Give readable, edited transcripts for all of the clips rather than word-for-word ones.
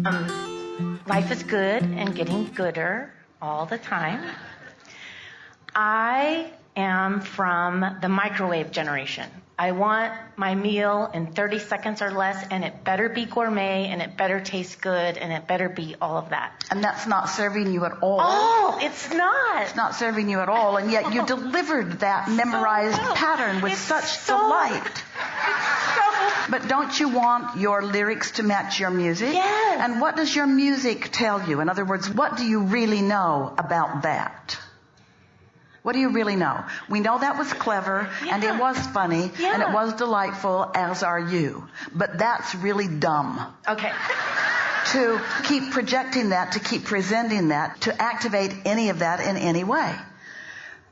Life is good and getting gooder all the time. I am from the microwave generation. I want my meal in 30 seconds or less, and it better be gourmet, and it better taste good, and it better be all of that. And that's not serving you at all. Oh, it's not. It's not serving you at all, and yet you delivered that memorized pattern with such delight. But don't you want your lyrics to match your music? Yes. And what does your music tell you? In other words, what do you really know about that? What do you really know? We know that was clever, and it was funny, and it was delightful, as are you. But that's really dumb. Okay. To keep projecting that, to keep presenting that, to activate any of that in any way.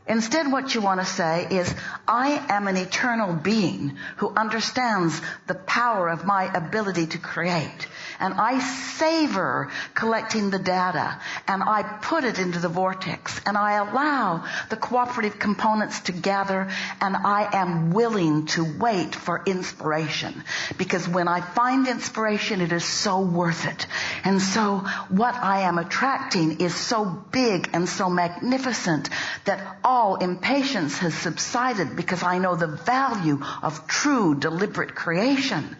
Instead, what you want to say is, I am an eternal being who understands the power of my ability to create. And I savor collecting the data, and I put it into the vortex, and I allow the cooperative components to gather, and I am willing to wait for inspiration. Because when I find inspiration, it is so worth it. And so what I am attracting is so big and so magnificent that all impatience has subsided, because I know the value of true deliberate creation.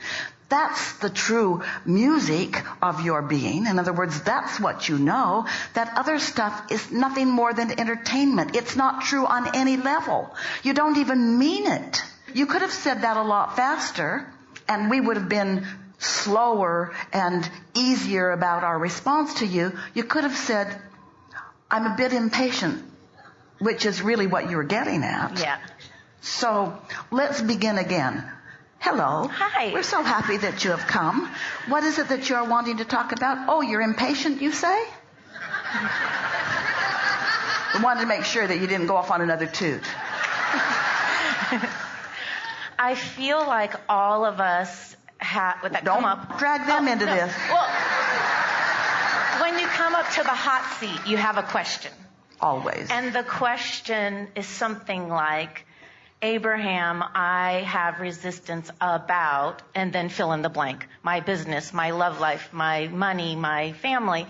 That's the true music of your being. In other words, that's what you know. That other stuff is nothing more than entertainment. It's not true on any level. You don't even mean it. You could have said that a lot faster, and we would have been slower and easier about our response to you. You could have said, I'm a bit impatient, which is really what you were getting at. Yeah. So let's begin again. Hello. Hi. We're so happy that you have come. What is it that you're wanting to talk about? Oh, you're impatient, you say? I wanted to make sure that you didn't go off on another toot. I feel like all of us have... Don't drag them into this. Well, when you come up to the hot seat, you have a question. Always. And the question is something like, Abraham, I have resistance about, and then fill in the blank, my business, my love life, my money, my family,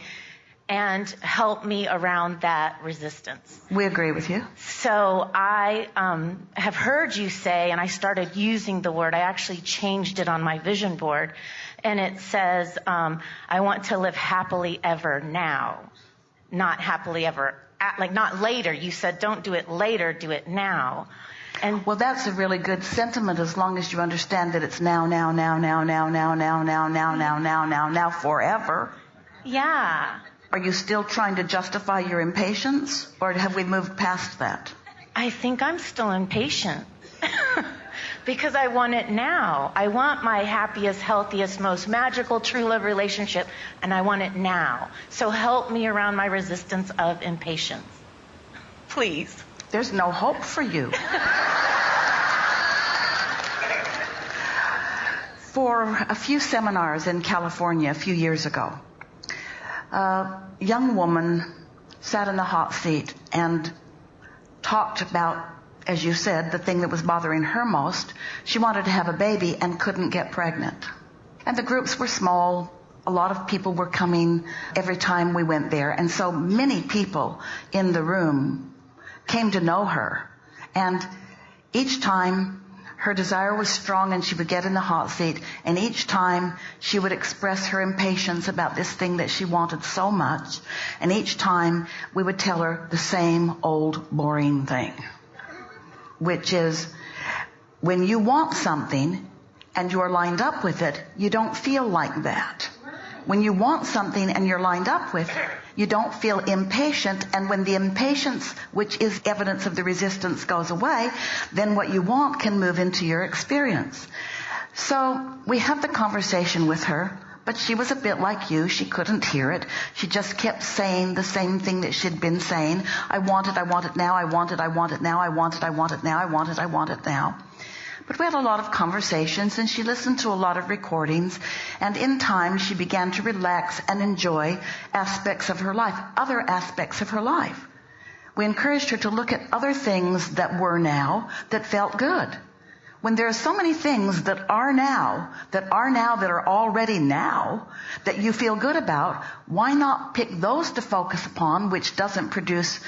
and help me around that resistance. We agree with you. So I have heard you say, and I started using the word, I actually changed it on my vision board, and it says, I want to live happily ever now, not happily ever, not later. You said don't do it later, do it now. And well, that's a really good sentiment, as long as you understand that it's now, forever. Yeah. Are you still trying to justify your impatience, or have we moved past that? I think I'm still impatient because I want it now. I want my happiest, healthiest, most magical true love relationship, and I want it now. So help me around my resistance of impatience. Please. There's no hope for you. For a few seminars in California a few years ago, a young woman sat in the hot seat and talked about, as you said, the thing that was bothering her most. She wanted to have a baby and couldn't get pregnant. And the groups were small. A lot of people were coming every time we went there. And so many people in the room came to know her. And each time her desire was strong and she would get in the hot seat, and each time she would express her impatience about this thing that she wanted so much, and each time we would tell her the same old boring thing, which is, when you want something and you're lined up with it, you don't feel like that. When you want something and you're lined up with it, you don't feel impatient, and when the impatience, which is evidence of the resistance, goes away, then what you want can move into your experience. So we had the conversation with her, but she was a bit like you. She couldn't hear it. She just kept saying the same thing that she'd been saying. I want it now, I want it now, I want it now, I want it now, I want it now. But we had a lot of conversations, and she listened to a lot of recordings, and in time she began to relax and enjoy aspects of her life, other aspects of her life. We encouraged her to look at other things that were now that felt good. When there are so many things that are already now, that you feel good about, why not pick those to focus upon, which doesn't produce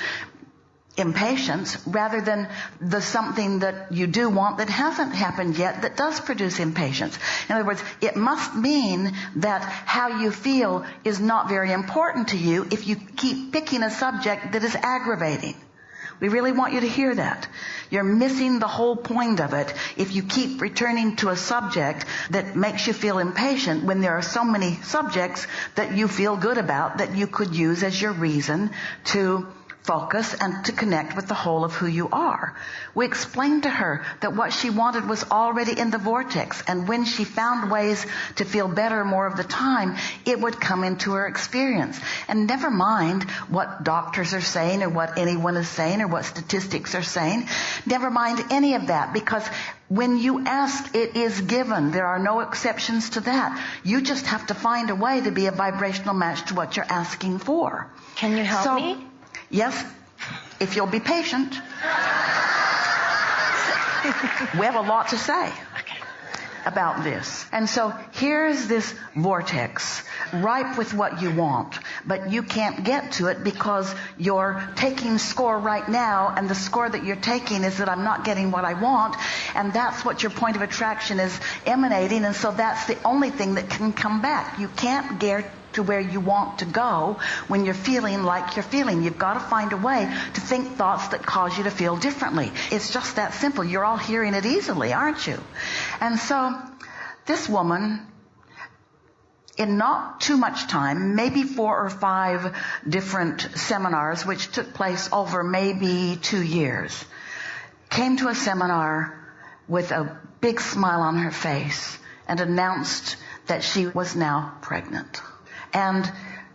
impatience, rather than the something that you do want that hasn't happened yet that does produce impatience? In other words, it must mean that how you feel is not very important to you if you keep picking a subject that is aggravating. We really want you to hear that. You're missing the whole point of it if you keep returning to a subject that makes you feel impatient when there are so many subjects that you feel good about that you could use as your reason to focus and to connect with the whole of who you are. We explained to her that what she wanted was already in the vortex, and when she found ways to feel better more of the time, it would come into her experience. And never mind what doctors are saying or what anyone is saying or what statistics are saying. Never mind any of that, because when you ask, it is given. There are no exceptions to that. You just have to find a way to be a vibrational match to what you're asking for. Can you help me? Yes, if you'll be patient. We have a lot to say about this. And so here's this vortex, ripe with what you want, but you can't get to it because you're taking score right now, and the score that you're taking is that I'm not getting what I want, and that's what your point of attraction is emanating, and so that's the only thing that can come back. You can't get to where you want to go when you're feeling like you're feeling. You've got to find a way to think thoughts that cause you to feel differently. It's just that simple. You're all hearing it easily, aren't you? And so this woman, in not too much time, maybe 4 or 5 different seminars, which took place over maybe 2 years, came to a seminar with a big smile on her face and announced that she was now pregnant. And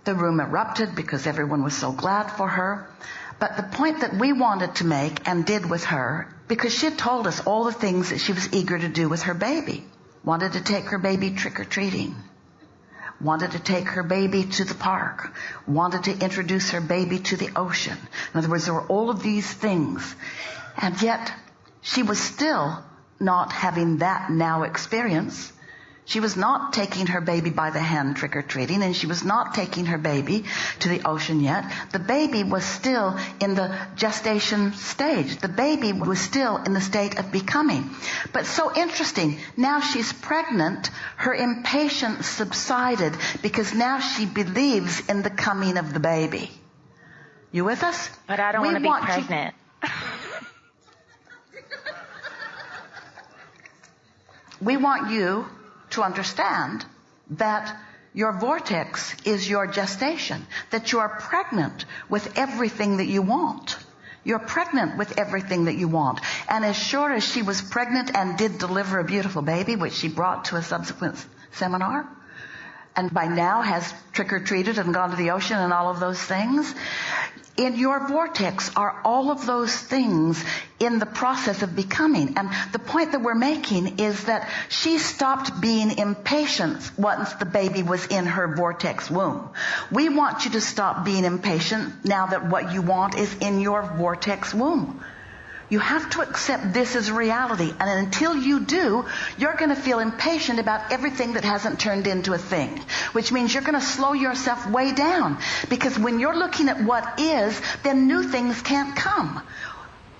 the room erupted because everyone was so glad for her. But the point that we wanted to make and did with her, because she had told us all the things that she was eager to do with her baby. Wanted to take her baby trick-or-treating. Wanted to take her baby to the park. Wanted to introduce her baby to the ocean. In other words, there were all of these things. And yet, she was still not having that now experience. She was not taking her baby by the hand trick-or-treating, and she was not taking her baby to the ocean yet. The baby was still in the gestation stage. The baby was still in the state of becoming. But so interesting, now she's pregnant, her impatience subsided because now she believes in the coming of the baby. You with us? But I don't want to be pregnant. We want you to understand that your vortex is your gestation, that you are pregnant with everything that you want. You're pregnant with everything that you want. And as sure as she was pregnant and did deliver a beautiful baby, which she brought to a subsequent seminar, and by now has trick-or-treated and gone to the ocean and all of those things, in your vortex are all of those things in the process of becoming. And the point that we're making is that she stopped being impatient once the baby was in her vortex womb. We want you to stop being impatient now that what you want is in your vortex womb. You have to accept this as reality. And until you do, you're going to feel impatient about everything that hasn't turned into a thing. Which means you're going to slow yourself way down. Because when you're looking at what is, then new things can't come.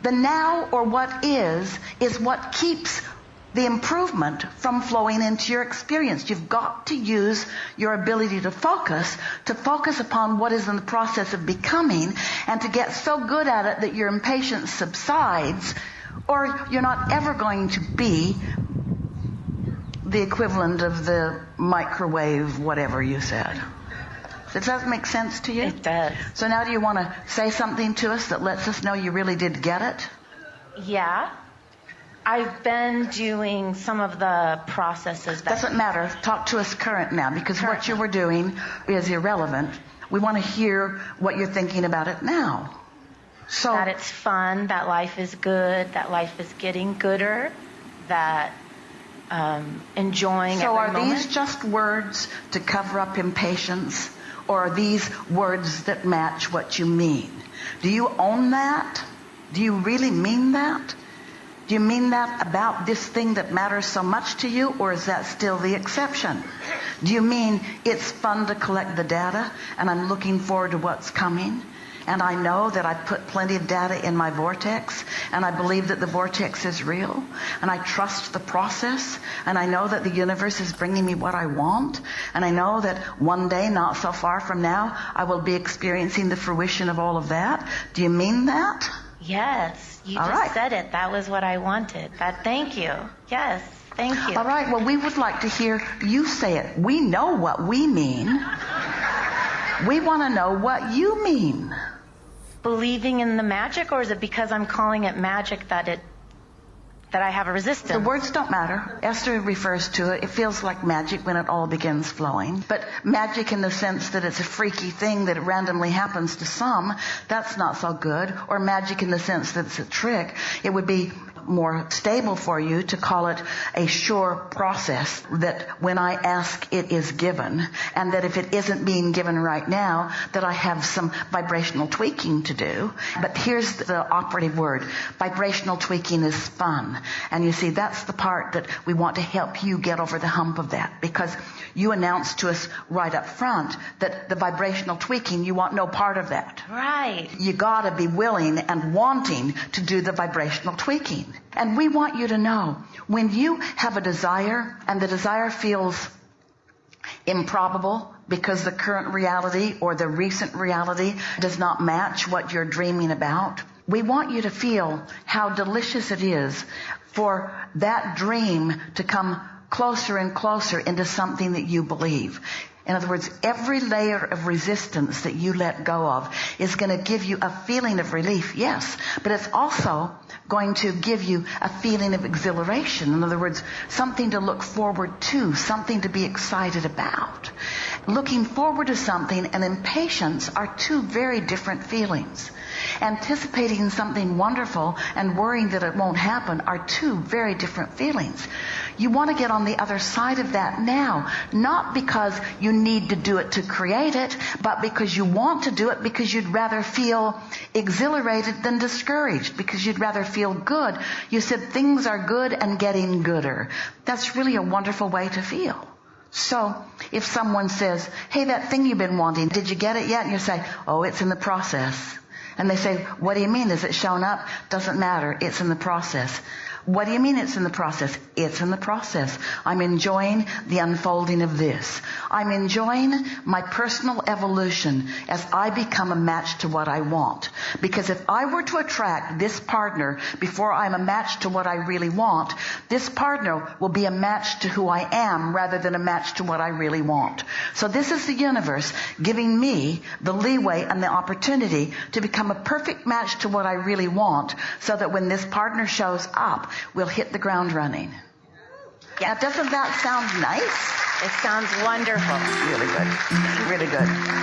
The now, or what is what keeps the improvement from flowing into your experience. You've got to use your ability to focus upon what is in the process of becoming, and to get so good at it that your impatience subsides, or you're not ever going to be the equivalent of the microwave whatever you said. Does that make sense to you? It does. So now do you want to say something to us that lets us know you really did get it? Yeah. I've been doing some of the processes. Doesn't matter. Talk to us current now, because what you were doing is irrelevant. We want to hear what you're thinking about it now. So that it's fun, that life is good, that life is getting gooder, that enjoying every moment. So are these just words to cover up impatience, or are these words that match what you mean? Do you own that? Do you really mean that? Do you mean that about this thing that matters so much to you, or is that still the exception? Do you mean it's fun to collect the data and I'm looking forward to what's coming? And I know that I've put plenty of data in my vortex, and I believe that the vortex is real, and I trust the process, and I know that the universe is bringing me what I want, and I know that one day, not so far from now, I will be experiencing the fruition of all of that. Do you mean that? Yes, you All just right. said it. That was what I wanted. Thank you. Yes, thank you. All right, well, we would like to hear you say it. We know what we mean. We want to know what you mean. Believing in the magic, or is it because I'm calling it magic that I have a resistance? The words don't matter. Esther refers to it. It feels like magic when it all begins flowing. But magic in the sense that it's a freaky thing that randomly happens to some, that's not so good. Or magic in the sense that it's a trick. It would be more stable for you to call it a sure process, that when I ask, it is given, and that if it isn't being given right now, that I have some vibrational tweaking to do. But here's the operative word. Vibrational tweaking is fun. And you see, that's the part that we want to help you get over the hump of that, because you announced to us right up front that the vibrational tweaking, you want no part of that. Right. You gotta be willing and wanting to do the vibrational tweaking. And we want you to know, when you have a desire and the desire feels improbable because the current reality or the recent reality does not match what you're dreaming about, we want you to feel how delicious it is for that dream to come closer and closer into something that you believe. In other words, every layer of resistance that you let go of is going to give you a feeling of relief, yes, but it's also going to give you a feeling of exhilaration. In other words, something to look forward to, something to be excited about. Looking forward to something and impatience are two very different feelings. Anticipating something wonderful and worrying that it won't happen are two very different feelings. You want to get on the other side of that now, not because you need to do it to create it, but because you want to do it because you'd rather feel exhilarated than discouraged, because you'd rather feel good. You said things are good and getting gooder. That's really a wonderful way to feel. So if someone says, hey, that thing you've been wanting, did you get it yet? And you say, oh, it's in the process. And they say, what do you mean? Is it shown up? Doesn't matter. It's in the process. What do you mean it's in the process? It's in the process. I'm enjoying the unfolding of this. I'm enjoying my personal evolution as I become a match to what I want. Because if I were to attract this partner before I'm a match to what I really want, this partner will be a match to who I am rather than a match to what I really want. So this is the universe giving me the leeway and the opportunity to become a perfect match to what I really want, so that when this partner shows up, we'll hit the ground running. Yeah. Now, doesn't that sound nice? It sounds wonderful. Really good. Really good.